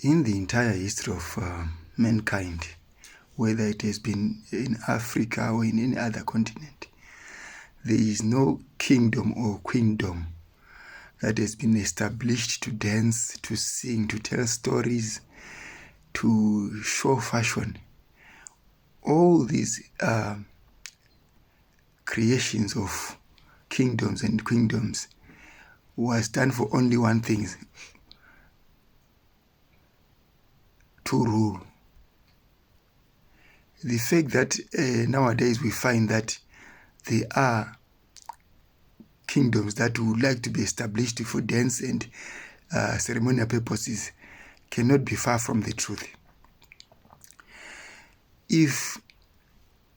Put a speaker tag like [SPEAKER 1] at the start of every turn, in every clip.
[SPEAKER 1] In the entire history of mankind, whether it has been in Africa or in any other continent, there is no kingdom or queendom that has been established to dance, to sing, to tell stories, to show fashion. All these creations of kingdoms and queendoms was done for only one thing: to rule. The fact that nowadays we find that there are kingdoms that would like to be established for dance and ceremonial purposes cannot be far from the truth. If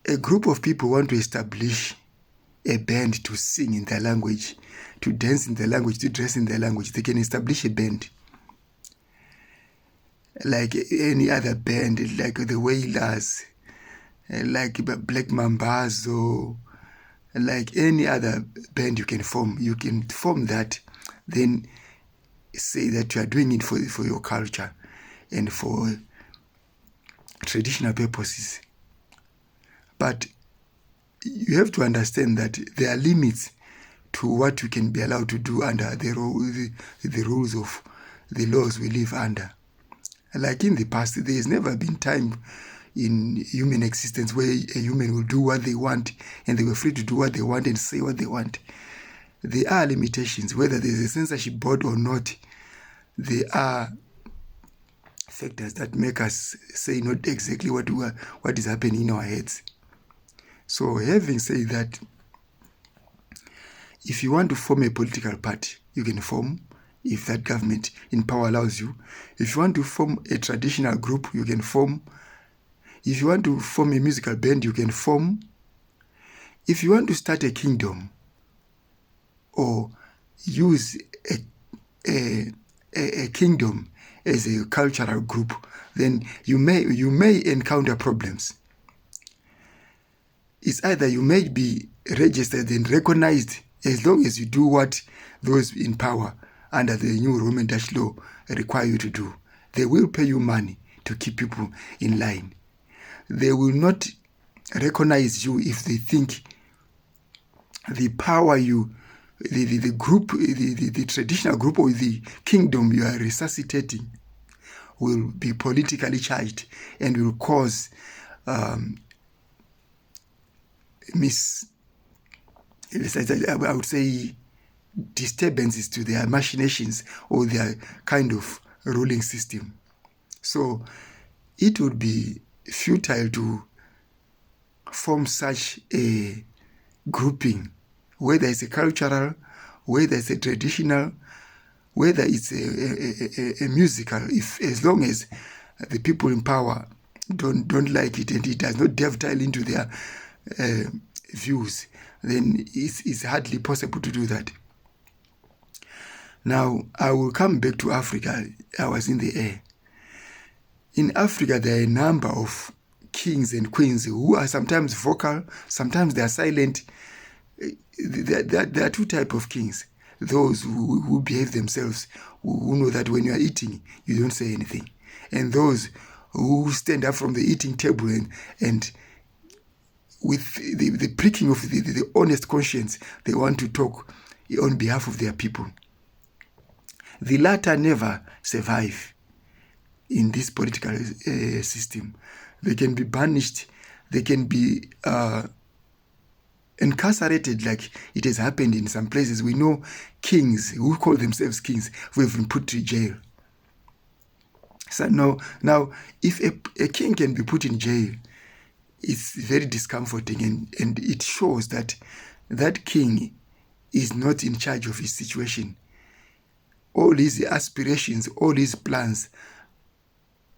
[SPEAKER 1] a group of people want to establish a band to sing in their language, to dance in their language, to dress in their language, they can establish a band. Like any other band, like the Wailers, like Black Mambazo, like any other band you can form. You can form that, then say that you are doing it for your culture and for traditional purposes. But you have to understand that there are limits to what you can be allowed to do under the rules of the laws we live under. Like in the past, there has never been time in human existence where a human will do what they want and they were free to do what they want and say what they want. There are limitations, whether there's a censorship board or not. There are factors that make us say not exactly what is happening in our heads. So having said that, if you want to form a political party, you can form, if that government in power allows you. If you want to form a traditional group, you can form. If you want to form a musical band, you can form. If you want to start a kingdom or use a kingdom as a cultural group, then you may encounter problems. It's either you may be registered and recognized as long as you do what those in power under the new Roman Dutch law require you to do. They will pay you money to keep people in line. They will not recognize you if they think the power the group, the traditional group or the kingdom you are resuscitating will be politically charged and will cause I would say disturbances to their machinations or their kind of ruling system. So it would be futile to form such a grouping, whether it's a cultural, whether it's a traditional, whether it's a musical, as long as the people in power don't like it and it does not dovetail into their views, then it's hardly possible to do that. Now, I will come back to Africa. I was in the air. In Africa, there are a number of kings and queens who are sometimes vocal, sometimes they are silent. There are two types of kings. Those who behave themselves, who know that when you are eating, you don't say anything. And those who stand up from the eating table and with the pricking of the honest conscience, they want to talk on behalf of their people. The latter never survive in this political system. They can be banished. They can be incarcerated, like it has happened in some places. We know kings who call themselves kings who have been put to jail. So now if a king can be put in jail, it's very discomforting, and it shows that that king is not in charge of his situation. All his aspirations, all his plans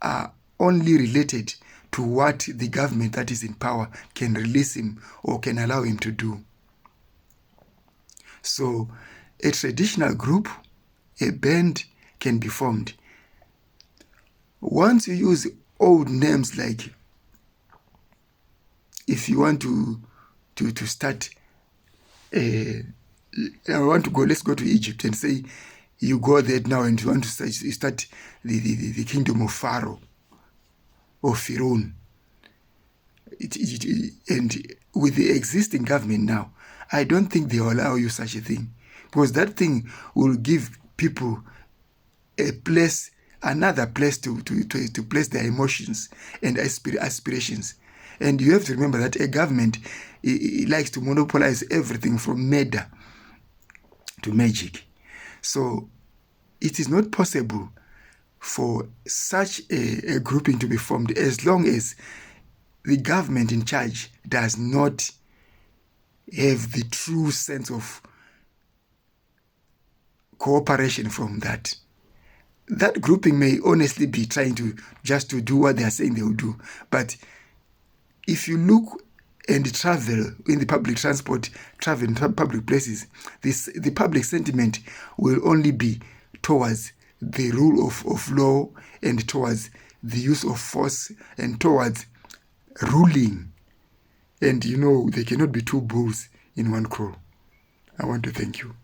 [SPEAKER 1] are only related to what the government that is in power can release him or can allow him to do. So a traditional group, a band can be formed. Once you use old names, like if you want to start, let's go to Egypt and say you go there now and you want to start the kingdom of Pharaoh or Pharaoh. And with the existing government now, I don't think they will allow you such a thing, because that thing will give people a place, another place to place their emotions and aspirations. And you have to remember that a government, it likes to monopolize everything from murder to magic. So it is not possible for such a grouping to be formed as long as the government in charge does not have the true sense of cooperation from that. That grouping may honestly be trying to just to do what they are saying they will do. But if you look and travel in the public transport, travel in public places, the public sentiment will only be towards the rule of law and towards the use of force and towards ruling. And you know, there cannot be two bulls in one crow. I want to thank you.